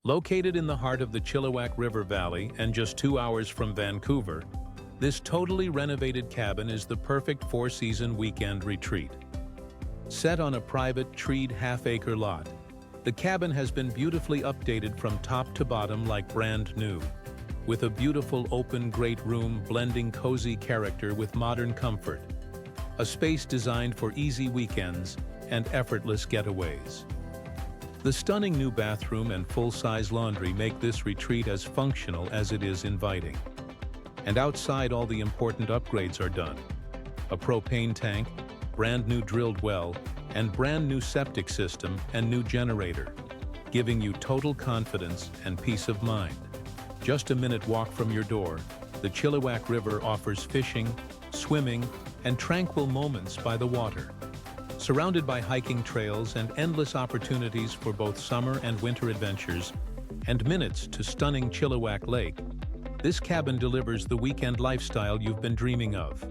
Located in the heart of the Chilliwack River Valley and just 2 hours from Vancouver, this totally renovated cabin is the perfect four-season weekend retreat. Set on a private, treed half-acre lot, the cabin has been beautifully updated from top to bottom like brand new, with a beautiful open great room blending cozy character with modern comfort, a space designed for easy weekends and effortless getaways. The stunning new bathroom and full-size laundry make this retreat as functional as it is inviting. And outside, all the important upgrades are done. A propane tank, brand new drilled well, and brand new septic system and new generator, giving you total confidence and peace of mind. Just a minute walk from your door, the Chilliwack River offers fishing, swimming, and tranquil moments by the water. Surrounded by hiking trails and endless opportunities for both summer and winter adventures, and minutes to stunning Chilliwack Lake, this cabin delivers the weekend lifestyle you've been dreaming of.